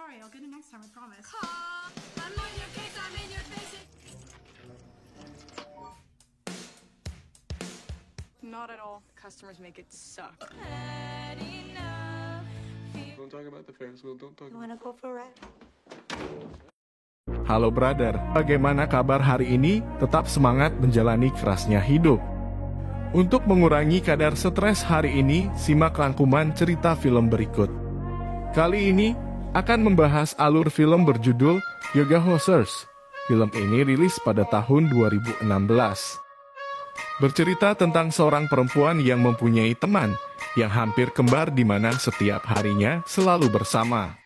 Sorry, I'll get it next time, I promise. I'm on your case, I'm in your face. Not at all. Customers make it suck. Don't talk about the Ferris wheel. Don't talk. You wanna go for a ride? Halo brother, bagaimana kabar hari ini? Tetap semangat menjalani kerasnya hidup. Untuk mengurangi kadar stres hari ini, simak rangkuman cerita film berikut. Kali ini akan membahas alur film berjudul Yoga Hosers. Film ini rilis pada tahun 2016. Bercerita tentang seorang perempuan yang mempunyai teman yang hampir kembar di mana setiap harinya selalu bersama.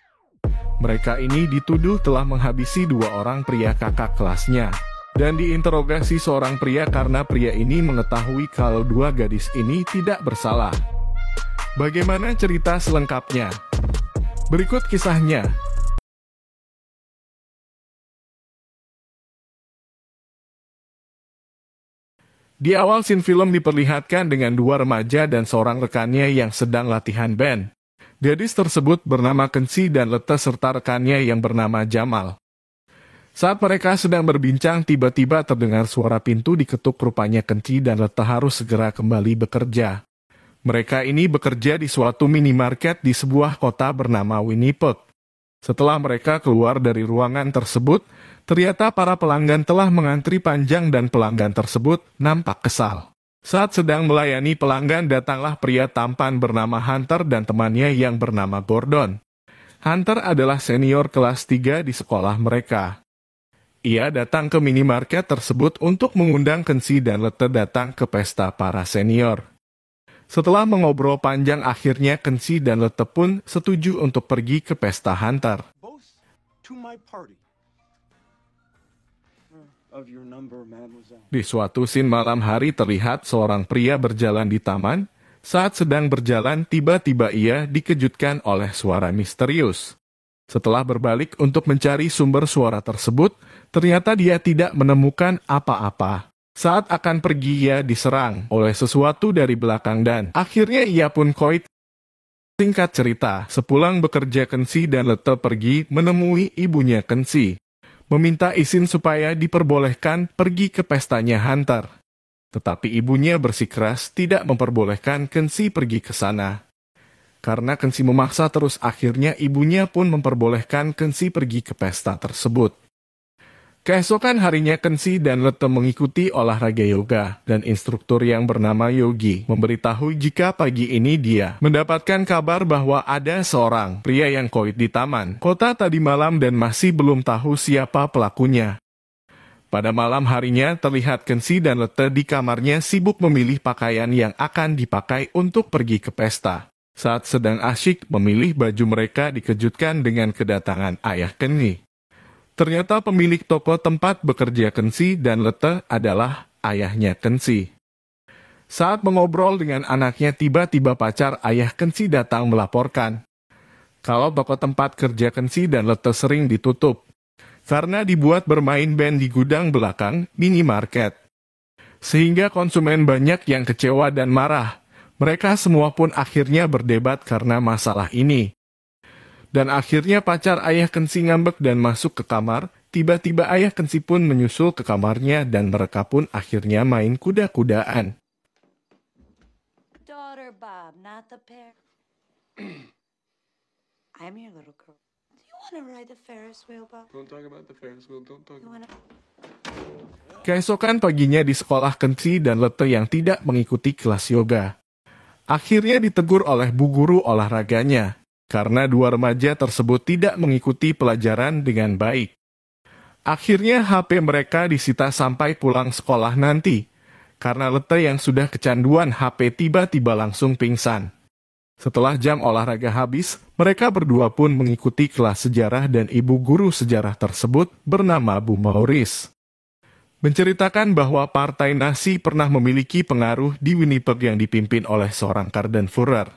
Mereka ini dituduh telah menghabisi dua orang pria kakak kelasnya dan diinterogasi seorang pria karena pria ini mengetahui kalau dua gadis ini tidak bersalah. Bagaimana cerita selengkapnya? Berikut kisahnya. Di awal scene film diperlihatkan dengan dua remaja dan seorang rekannya yang sedang latihan band. Gadis tersebut bernama Kensi dan Lete serta rekannya yang bernama Jamal. Saat mereka sedang berbincang, tiba-tiba terdengar suara pintu diketuk. Rupanya Kensi dan Lete harus segera kembali bekerja. Mereka ini bekerja di suatu minimarket di sebuah kota bernama Winnipeg. Setelah mereka keluar dari ruangan tersebut, ternyata para pelanggan telah mengantri panjang dan pelanggan tersebut nampak kesal. Saat sedang melayani pelanggan, datanglah pria tampan bernama Hunter dan temannya yang bernama Gordon. Hunter adalah senior kelas 3 di sekolah mereka. Ia datang ke minimarket tersebut untuk mengundang Kensi dan Lete datang ke pesta para senior. Setelah mengobrol panjang, akhirnya Kensi dan Lete pun setuju untuk pergi ke pesta Hunter. Di suatu scene malam hari terlihat seorang pria berjalan di taman. Saat sedang berjalan, tiba-tiba ia dikejutkan oleh suara misterius. Setelah berbalik untuk mencari sumber suara tersebut, ternyata dia tidak menemukan apa-apa. Saat akan pergi, ia diserang oleh sesuatu dari belakang dan akhirnya ia pun koit. Singkat cerita, sepulang bekerja Kensi dan Lete pergi menemui ibunya Kensi, meminta izin supaya diperbolehkan pergi ke pestanya Hunter. Tetapi ibunya bersikeras tidak memperbolehkan Kensi pergi ke sana. Karena Kensi memaksa terus, akhirnya ibunya pun memperbolehkan Kensi pergi ke pesta tersebut. Keesokan harinya Kensi dan Lete mengikuti olahraga yoga, dan instruktur yang bernama Yogi memberitahu jika pagi ini dia mendapatkan kabar bahwa ada seorang pria yang koit di taman kota tadi malam dan masih belum tahu siapa pelakunya. Pada malam harinya terlihat Kensi dan Lete di kamarnya sibuk memilih pakaian yang akan dipakai untuk pergi ke pesta. Saat sedang asyik memilih baju, mereka dikejutkan dengan kedatangan ayah Kensi. Ternyata pemilik toko tempat bekerja Kensi dan Lete adalah ayahnya Kensi. Saat mengobrol dengan anaknya, tiba-tiba pacar ayah Kensi datang melaporkan kalau toko tempat kerja Kensi dan Lete sering ditutup karena dibuat bermain band di gudang belakang minimarket. Sehingga konsumen banyak yang kecewa dan marah. Mereka semua pun akhirnya berdebat karena masalah ini. Dan akhirnya pacar ayah Kensi ngambek dan masuk ke kamar. Tiba-tiba ayah Kensi pun menyusul ke kamarnya dan mereka pun akhirnya main kuda-kudaan. Daughter Bob, not the parent. I'm your little girl. Do you wanna ride the Ferris wheel, Bob? Don't talk about the Ferris wheel. Don't talk. You wanna... Keesokan paginya di sekolah, Kensi dan Lete yang tidak mengikuti kelas yoga akhirnya ditegur oleh bu guru olahraganya karena dua remaja tersebut tidak mengikuti pelajaran dengan baik. Akhirnya HP mereka disita sampai pulang sekolah nanti, karena Lete yang sudah kecanduan HP tiba-tiba langsung pingsan. Setelah jam olahraga habis, mereka berdua pun mengikuti kelas sejarah dan ibu guru sejarah tersebut bernama Bu Maurice menceritakan bahwa Partai Nazi pernah memiliki pengaruh di Winnipeg yang dipimpin oleh seorang Kardenführer,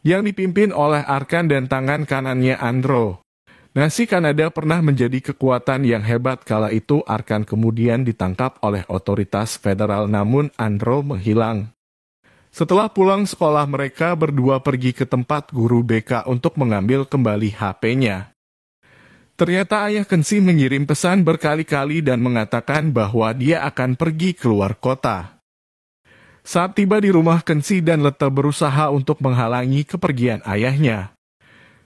yang dipimpin oleh Arkan dan tangan kanannya Andro. Nazi Kanada pernah menjadi kekuatan yang hebat kala itu. Arkan kemudian ditangkap oleh otoritas federal namun Andro menghilang. Setelah pulang sekolah, mereka berdua pergi ke tempat guru BK untuk mengambil kembali HP-nya. Ternyata ayah Kensi mengirim pesan berkali-kali dan mengatakan bahwa dia akan pergi keluar kota. Saat tiba di rumah, Kensi dan Lete berusaha untuk menghalangi kepergian ayahnya.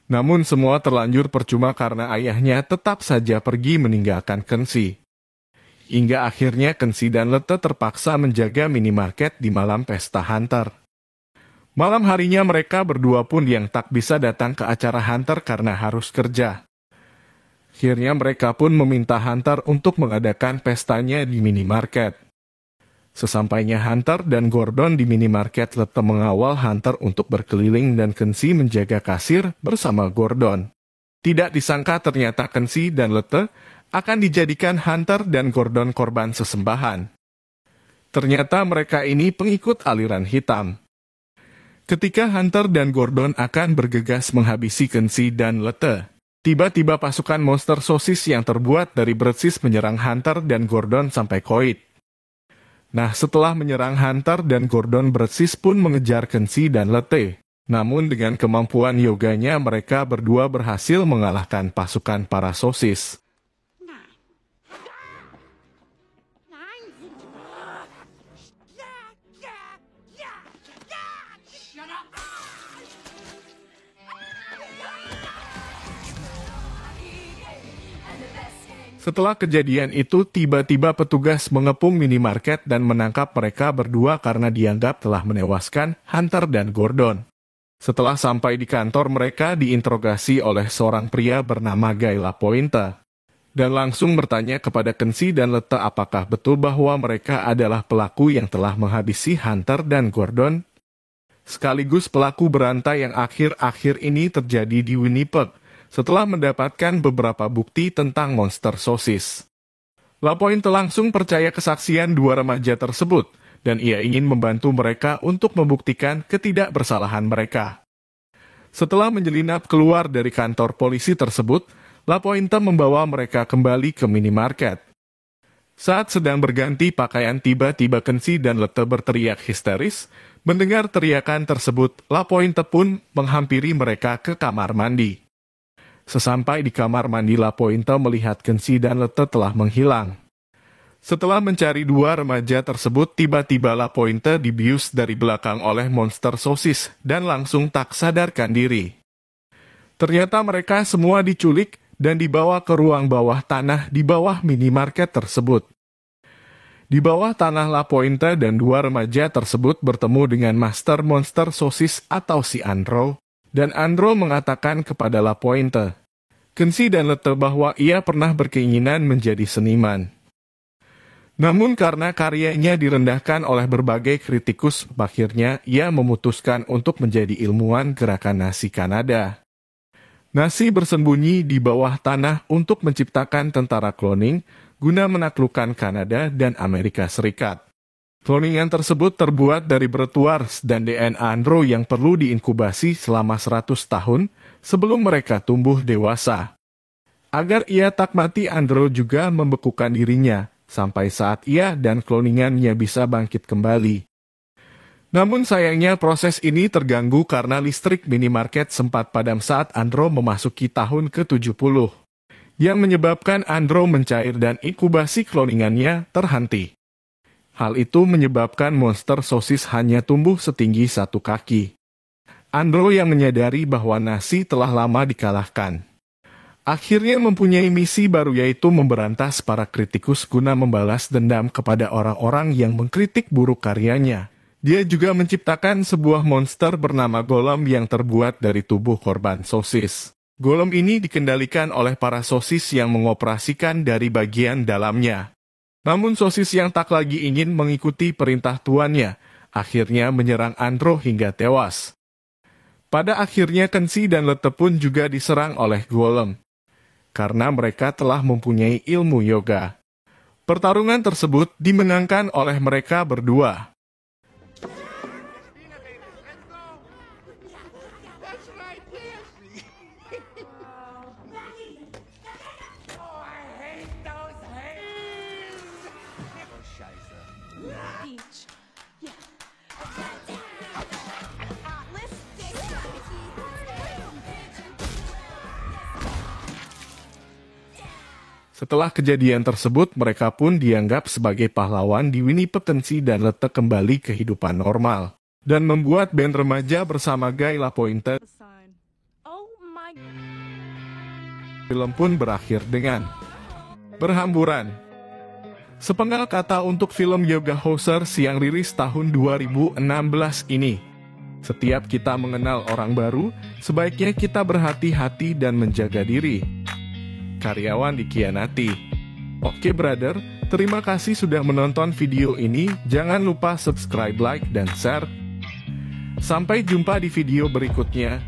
Namun semua terlanjur percuma karena ayahnya tetap saja pergi meninggalkan Kensi. Hingga akhirnya Kensi dan Lete terpaksa menjaga minimarket di malam pesta Hunter. Malam harinya mereka berdua pun yang tak bisa datang ke acara Hunter karena harus kerja. Akhirnya mereka pun meminta Hunter untuk mengadakan pestanya di minimarket. Sesampainya Hunter dan Gordon di minimarket, Lete mengawal Hunter untuk berkeliling dan Kensi menjaga kasir bersama Gordon. Tidak disangka ternyata Kensi dan Lete akan dijadikan Hunter dan Gordon korban sesembahan. Ternyata mereka ini pengikut aliran hitam. Ketika Hunter dan Gordon akan bergegas menghabisi Kensi dan Lete, tiba-tiba pasukan monster sosis yang terbuat dari breadsis menyerang Hunter dan Gordon sampai koit. Nah, setelah menyerang Hunter dan Gordon, breadsis pun mengejar Kensi dan Lete. Namun dengan kemampuan yoganya mereka berdua berhasil mengalahkan pasukan para sosis. Setelah kejadian itu, tiba-tiba petugas mengepung minimarket dan menangkap mereka berdua karena dianggap telah menewaskan Hunter dan Gordon. Setelah sampai di kantor, mereka diinterogasi oleh seorang pria bernama Guy Lapointe, dan langsung bertanya kepada Kensi dan Lete apakah betul bahwa mereka adalah pelaku yang telah menghabisi Hunter dan Gordon, sekaligus pelaku berantai yang akhir-akhir ini terjadi di Winnipeg, setelah mendapatkan beberapa bukti tentang monster sosis. Lapointe langsung percaya kesaksian dua remaja tersebut, dan ia ingin membantu mereka untuk membuktikan ketidakbersalahan mereka. Setelah menyelinap keluar dari kantor polisi tersebut, Lapointe membawa mereka kembali ke minimarket. Saat sedang berganti pakaian, tiba-tiba Kensi dan Lete berteriak histeris. Mendengar teriakan tersebut, Lapointe pun menghampiri mereka ke kamar mandi. Sesampai di kamar mandi, Lapointe melihat Kensi dan Lete telah menghilang. Setelah mencari dua remaja tersebut, tiba-tiba Lapointe dibius dari belakang oleh monster sosis dan langsung tak sadarkan diri. Ternyata mereka semua diculik dan dibawa ke ruang bawah tanah di bawah minimarket tersebut. Di bawah tanah, Lapointe dan dua remaja tersebut bertemu dengan Master Monster Sosis atau si Andrew, dan Andrew mengatakan kepada Lapointe, Kensi dan Lete bahwa ia pernah berkeinginan menjadi seniman. Namun karena karyanya direndahkan oleh berbagai kritikus, akhirnya ia memutuskan untuk menjadi ilmuwan gerakan nasi Kanada. Nasi bersembunyi di bawah tanah untuk menciptakan tentara cloning guna menaklukkan Kanada dan Amerika Serikat. Cloningan tersebut terbuat dari Bratwurst dan DNA Andrew yang perlu diinkubasi selama 100 tahun sebelum mereka tumbuh dewasa. Agar ia tak mati, Andrew juga membekukan dirinya, sampai saat ia dan cloningannya bisa bangkit kembali. Namun sayangnya proses ini terganggu karena listrik minimarket sempat padam saat Andrew memasuki tahun ke-70, yang menyebabkan Andrew mencair dan inkubasi cloningannya terhenti. Hal itu menyebabkan monster sosis hanya tumbuh setinggi 1 kaki. Andrew yang menyadari bahwa nasi telah lama dikalahkan, akhirnya mempunyai misi baru, yaitu memberantas para kritikus guna membalas dendam kepada orang-orang yang mengkritik buruk karyanya. Dia juga menciptakan sebuah monster bernama Golem yang terbuat dari tubuh korban sosis. Golem ini dikendalikan oleh para sosis yang mengoperasikan dari bagian dalamnya. Namun sosis yang tak lagi ingin mengikuti perintah tuannya, akhirnya menyerang Andrew hingga tewas. Pada akhirnya Kensi dan Lete pun juga diserang oleh Golem, karena mereka telah mempunyai ilmu yoga. Pertarungan tersebut dimenangkan oleh mereka berdua. Setelah kejadian tersebut, mereka pun dianggap sebagai pahlawan di Winnipetensi dan letak kembali kehidupan normal. Dan membuat band remaja bersama Guy Lapointe. The sign. Oh my. Film pun berakhir dengan berhamburan. Sepenggal kata untuk film Yoga Hosers yang rilis tahun 2016 ini. Setiap kita mengenal orang baru, sebaiknya kita berhati-hati dan menjaga diri. Karyawan dikhianati. Oke brother, terima kasih sudah menonton video ini. Jangan lupa subscribe, like, dan share. Sampai jumpa di video berikutnya.